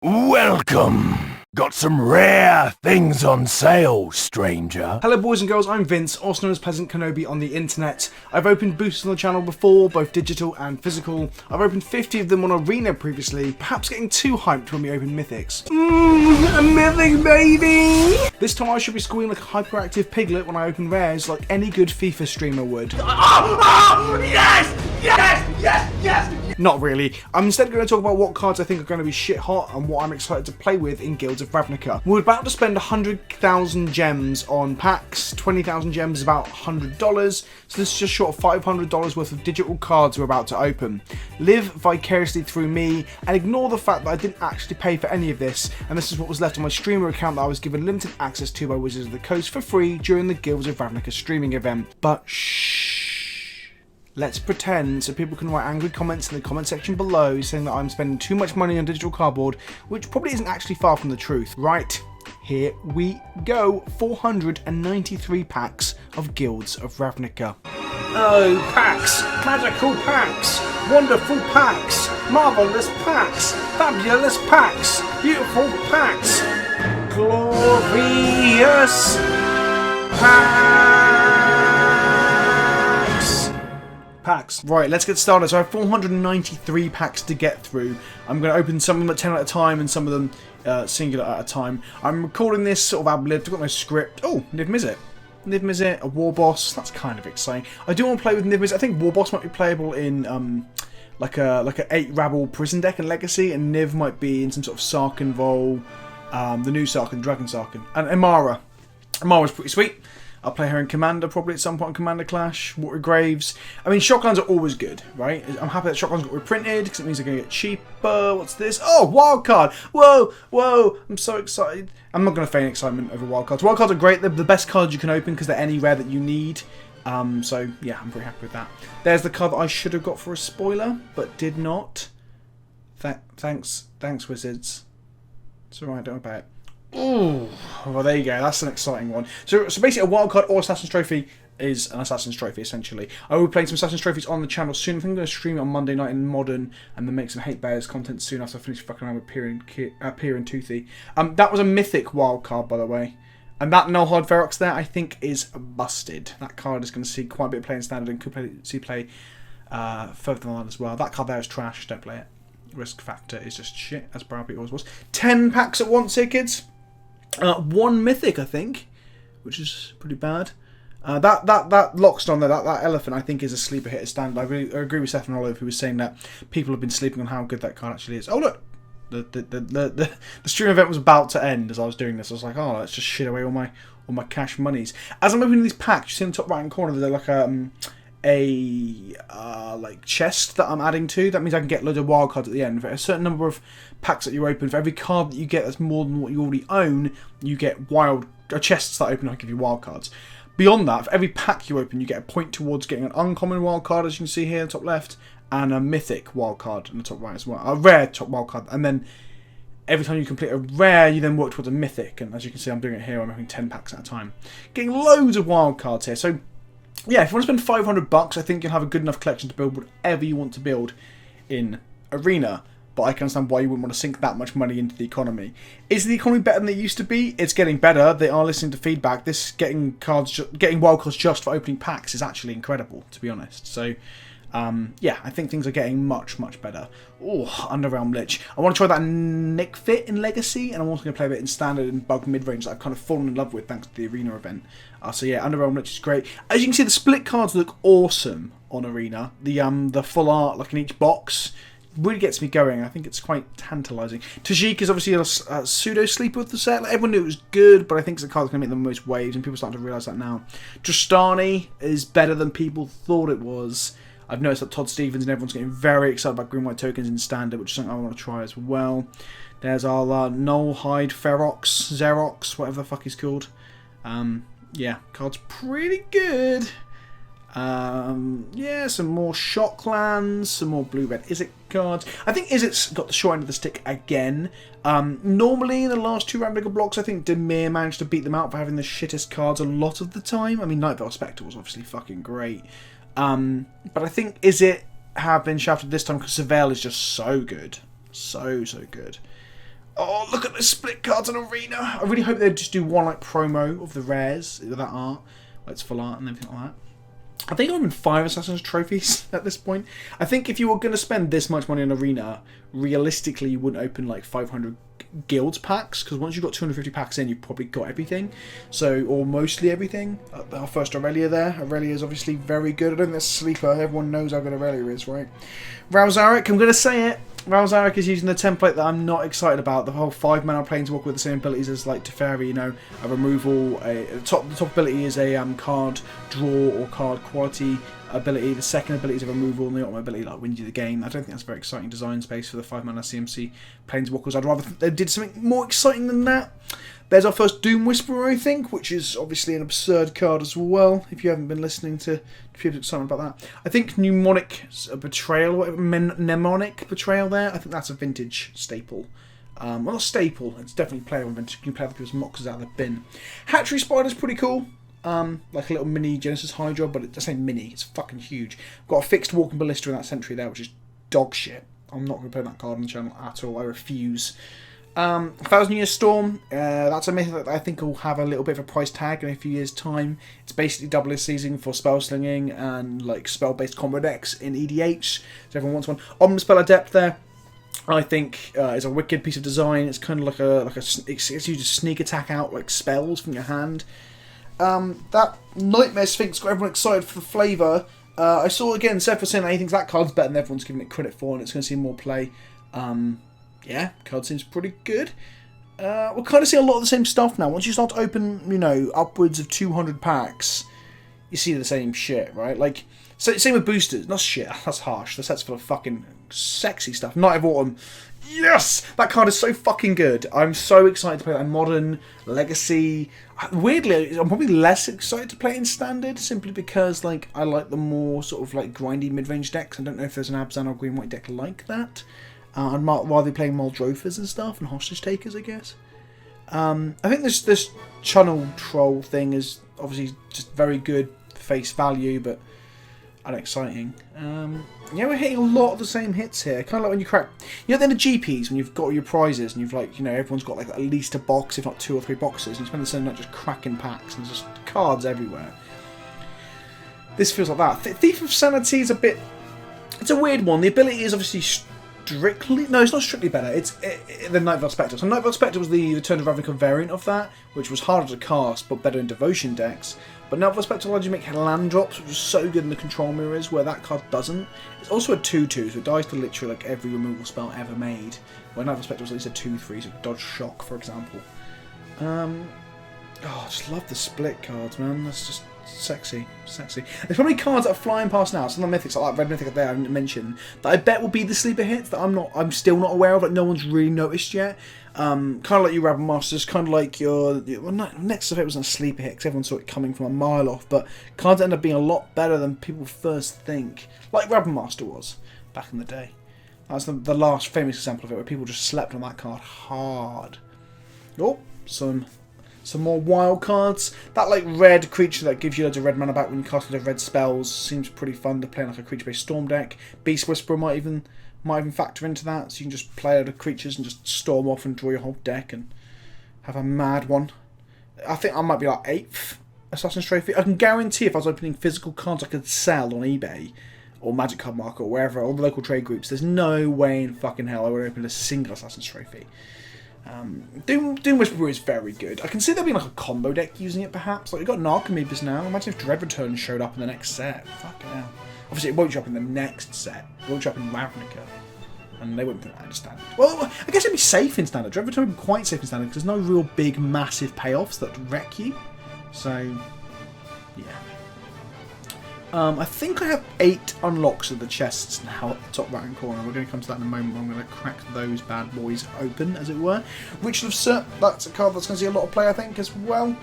Welcome! Got some rare things on sale, stranger. Hello boys and girls, I'm Vince, also known as PleasantKenobi on the internet. I've opened boosters on the channel before, both digital and physical. I've opened 50 of them on Arena previously, perhaps getting too hyped when we open Mythics. A Mythic baby! This time I should be squealing like a hyperactive piglet when I open rares like any good FIFA streamer would. Yes! Yes! Yes! Yes! Not really. I'm instead going to talk about what cards I think are going to be shit hot and what I'm excited to play with in Guilds of Ravnica. We're about to spend 100,000 gems on packs. 20,000 gems is about $100, so this is just short of $500 worth of digital cards we're about to open. Live vicariously through me and ignore the fact that I didn't actually pay for any of this, and this is what was left on my streamer account that I was given limited access to by Wizards of the Coast for free during the Guilds of Ravnica streaming event. But shh. Let's pretend so people can write angry comments in the comment section below saying that I'm spending too much money on digital cardboard, which probably isn't actually far from the truth. Right, here we go. 493 packs of Guilds of Ravnica. Oh, packs! Magical packs! Wonderful packs! Marvellous packs! Fabulous packs! Beautiful packs! Glorious packs! Right, let's get started. So I have 493 packs to get through. I'm going to open some of them at 10 at a time and some of them singular at a time. I'm recording this sort of ad-libbed. I've got no script. Oh, Niv Mizzet. Niv Mizzet, a War Boss. That's kind of exciting. I do want to play with Niv Mizzet. I think War Boss might be playable in like a 8 Rabble Prison deck in Legacy, and Niv might be in some sort of Sarkhan Vol, the new Sarkhan, Dragon Sarkhan. And Imara. Imara's pretty sweet. I'll play her in Commander probably at some point in Commander Clash. Water Graves. I mean, shotguns are always good, right? I'm happy that shotguns got reprinted because it means they're going to get cheaper. What's this? Oh, wildcard! Whoa, whoa! I'm so excited. I'm not going to feign excitement over wildcards. Wildcards are great. They're the best cards you can open because they're any rare that you need. So yeah, I'm very happy with that. There's the card that I should have got for a spoiler, but did not. Thanks, Wizards. It's alright, don't worry about it. Ooh, well there you go, that's an exciting one. So basically a wildcard or Assassin's Trophy is an Assassin's Trophy essentially. I will be playing some Assassin's Trophies on the channel soon. I think I'm going to stream it on Monday night in Modern and then make some Hate Bears content soon after I finish fucking around with Pier and Toothy. That was a mythic wildcard by the way. And that No Hard Ferox there I think is busted. That card is going to see quite a bit of play in Standard and could see play further than that as well. That card there is trash, don't play it. Risk factor is just shit, as Browbeat always was. 10 packs at once here kids. 1 mythic, I think, which is pretty bad. That Lockstone there, that elephant, I think is a sleeper hit at Standard. I agree with Stefan Olive, who was saying that people have been sleeping on how good that card actually is. Oh look, the stream event was about to end as I was doing this. I was like, oh, let's just shit away all my cash monies. As I'm opening these packs, you see in the top right hand corner, there's like like chest that I'm adding to. That means I can get loads of wild cards at the end. For a certain number of packs that you open, for every card that you get that's more than what you already own, you get chests that open. I give you wild cards. Beyond that, for every pack you open, you get a point towards getting an uncommon wild card, as you can see here in the top left, and a mythic wild card in the top right as well. A rare top wild card, and then every time you complete a rare, you then work towards a mythic. And as you can see, I'm doing it here. I'm opening 10 packs at a time, getting loads of wild cards here. So yeah, if you want to spend $500, I think you'll have a good enough collection to build whatever you want to build in Arena. But I can understand why you wouldn't want to sink that much money into the economy. Is the economy better than it used to be? It's getting better. They are listening to feedback. This getting wild cards just for opening packs is actually incredible, to be honest. So yeah, I think things are getting much better. Oh, Underrealm Lich. I want to try that Nick Fit in Legacy, and I'm also going to play a bit in Standard and Bug mid-range that I've kind of fallen in love with thanks to the Arena event. So yeah, Underrealm Lich is great. As you can see, the split cards look awesome on Arena. The full art, like in each box, really gets me going. I think it's quite tantalising. Tajik is obviously a pseudo-sleeper with the set. Like, everyone knew it was good, but I think it's the card that's going to make the most waves, and people are starting to realise that now. Drastani is better than people thought it was. I've noticed that Todd Stevens and everyone's getting very excited about green-white tokens in Standard, which is something I want to try as well. There's our Nullhide Ferox, Xerox, whatever the fuck he's called. Yeah, card's pretty good. Yeah, some more Shocklands, some more blue-red Izzet cards. I think Izzet's got the short end of the stick again. Normally in the last 2 Ravnica blocks, I think Dimir managed to beat them out for having the shittest cards a lot of the time. I mean, Nightveil Spectre was obviously fucking great. But I think Izzet have been shafted this time because Surveil is just so good. So good. Oh, look at the split cards in Arena. I really hope they'd just do one like promo of the rares with that art. Like it's full art and everything like that. I think I'm in 5 Assassin's trophies at this point. I think if you were going to spend this much money on Arena, realistically you wouldn't open like 500 Guilds packs, because once you've got 250 packs in, you've probably got everything. So, or mostly everything. Our first Aurelia there. Aurelia is obviously very good. I don't think that's a sleeper. Everyone knows how good Aurelia is, right? Ralzaric, I'm going to say it. Ralzaric is using the template that I'm not excited about. The whole 5-mana planeswalker with the same abilities as like Teferi, you know, a removal. The top ability is a card draw or card quality ability. The second ability is a removal, and the ultimate ability like wins you the game. I don't think that's a very exciting design space for the 5-mana CMC planeswalkers. I'd rather they did something more exciting than that. There's our first Doom Whisperer, I think, which is obviously an absurd card as well, if you haven't been listening to people's excitement about that. I think Mnemonic Betrayal, whatever, Mnemonic Betrayal there, I think that's a vintage staple. Well, not staple, it's definitely playable vintage. You can play with people's moxes out of the bin. Hatchery Spider's pretty cool. Like a little mini Genesis Hydra, but I say mini, it's fucking huge. Got a fixed Walking Ballista in that Sentry there, which is dog shit. I'm not going to play that card on the channel at all, I refuse. 1,000 Year Storm, that's a myth that I think will have a little bit of a price tag in a few years' time. It's basically double as season for spell slinging and like spell-based combo decks in EDH, so everyone wants one. Omnispell Adept there, I think is a wicked piece of design. It's kind of like it's used to sneak attack out like spells from your hand. That Nightmare Sphinx got everyone excited for the flavour. I saw again Seth was saying that he thinks that card's better than everyone's giving it credit for, and it's going to see more play. Yeah, card seems pretty good. We're kind of seeing a lot of the same stuff now. Once you start to open, you know, upwards of 200 packs, you see the same shit, right? Like, same with boosters. Not shit, that's harsh. The set's full of fucking sexy stuff. Night of Autumn. Yes! That card is so fucking good. I'm so excited to play that in Modern, Legacy. Weirdly, I'm probably less excited to play it in Standard, simply because, like, I like the more sort of, like, grindy mid-range decks. I don't know if there's an Abzan or green-white deck like that. And while they're playing Muldrofers and stuff, and Hostage Takers, I guess. I think this Channel Troll thing is obviously just very good face value, but unexciting. Yeah, we're hitting a lot of the same hits here. Kind of like when you crack, you know, then the GPs, when you've got all your prizes, and you've like, you know, everyone's got like at least a box, if not 2 or 3 boxes, and you spend the same night just cracking packs, and there's just cards everywhere. This feels like that. Thief of Sanity is a bit, it's a weird one. The ability is obviously strictly... No, it's not strictly better. It's the Nightveil Spectre. So Nightveil Spectre was the Return of Ravnica variant of that, which was harder to cast, but better in Devotion decks. But Nightveil Spectre allowed you to make land drops, which is so good in the Control Mirrors, where that card doesn't. It's also a 2/2, so it dies to literally like every removal spell ever made. Where Nightveil Spectre was at least a 2/3, so dodge shock, for example. Oh, I just love the split cards, man. That's just... sexy. There's probably cards that are flying past now, some of the mythics like that Red Mythic there I didn't mention, that I bet will be the sleeper hits that I'm still not aware of, that no one's really noticed yet. Kind of like your Rabble Masters, kind of like your next of it wasn't a sleeper hit because everyone saw it coming from a mile off, but cards end up being a lot better than people first think, like Rabble Master was back in the day. That's the last famous example of it, where people just slept on that card hard. Oh, some more wild cards. That like red creature that gives you loads of red mana back when you cast loads of red spells seems pretty fun to play in like a creature-based storm deck. Beast Whisperer might even factor into that, so you can just play out of creatures and just storm off and draw your whole deck and have a mad one. I think I might be like 8th Assassin's Trophy. I can guarantee if I was opening physical cards I could sell on eBay or Magic Card Market or wherever, all the local trade groups, there's no way in fucking hell I would open a single Assassin's Trophy. Doom Whisperer is very good. I can see there being like a combo deck using it perhaps. Like you've got Narcomoebas now. Imagine if Dread Return showed up in the next set. Fucking hell. Obviously it won't show up in the next set. It won't show up in Ravnica. And they wouldn't put that in Standard. Well, I guess it'd be safe in Standard. Dread Return would be quite safe in Standard because there's no real big massive payoffs that wreck you. So, yeah. I think I have 8 unlocks of the chests now at the top right hand corner. We're going to come to that in a moment. I'm going to crack those bad boys open, as it were. Ritual of Cert, that's a card that's going to see a lot of play, I think, as well.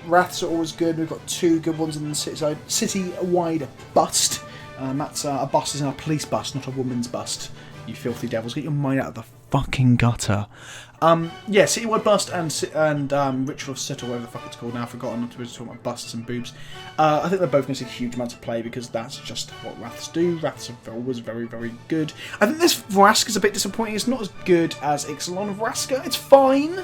Wraths are always good. We've got 2 good ones in the city-wide bust. That's a bust is in a police bust, not a woman's bust. You filthy devils, get your mind out of the fucking gutter. Yeah, Citywide Bust and Ritual of Soot, or whatever the fuck it's called now, I've forgotten. Not to be talking about busts and boobs. I think they're both going to see huge amounts of play because that's just what Wraths do. Wraths are always very, very good. I think this Vraska's a bit disappointing. It's not as good as Ixalan of Vraska. It's fine.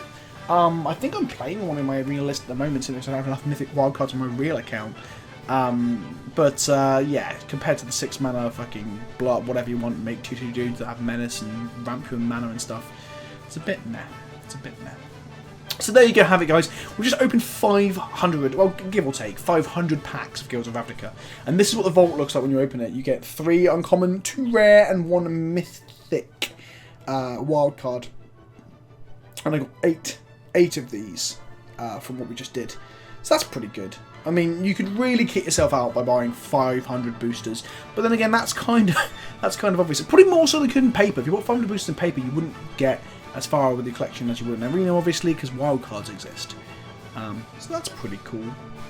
I think I'm playing one in my arena list at the moment since I don't have enough mythic wildcards on my real account. Yeah, compared to the 6 mana fucking blow up whatever you want, make 2/2 dudes that have menace and ramp you in mana and stuff. It's a bit meh. It's a bit meh. So there you go, have it, guys. We just opened 500, well, give or take, 500 packs of Guilds of Ravnica. And this is what the vault looks like when you open it. You get 3 uncommon, 2 rare, and 1 mythic wildcard. And I got 8 of these from what we just did. So that's pretty good. I mean, you could really kit yourself out by buying 500 boosters, but then again, that's kind of obvious. Probably more so than you could in paper. If you bought 500 boosters in paper, you wouldn't get as far with your collection as you would in Arena, obviously, because wildcards exist. So that's pretty cool.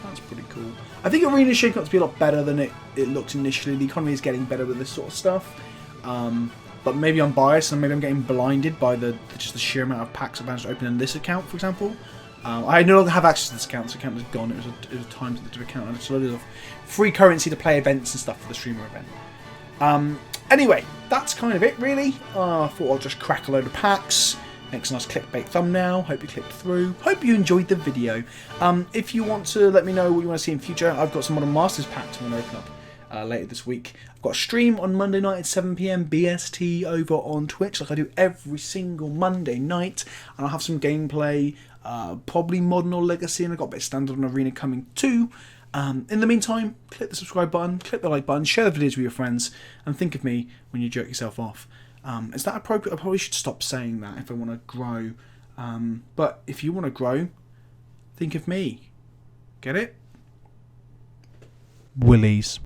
That's pretty cool. I think Arena's shaping up to be a lot better than it looked initially. The economy is getting better with this sort of stuff. But maybe I'm biased, and maybe I'm getting blinded by just the sheer amount of packs I've managed to open in this account, for example. I no longer have access to this account. This account was gone. It was a time-sensitive account. I just loaded of free currency to play events and stuff for the streamer event. Anyway, that's kind of it, really. I thought I'll just crack a load of packs. Makes a nice clickbait thumbnail. Hope you clicked through. Hope you enjoyed the video. If you want to let me know what you want to see in future, I've got some Modern Masters packs I'm going to open up later this week. I've got a stream on Monday night at 7 PM BST over on Twitch, like I do every single Monday night. And I'll have some gameplay, probably Modern or Legacy, and I've got a bit of Standard and Arena coming too. In the meantime, click the subscribe button, click the like button, share the videos with your friends, and think of me when you jerk yourself off. Is that appropriate? I probably should stop saying that if I want to grow. But if you want to grow, think of me. Get it? Willies.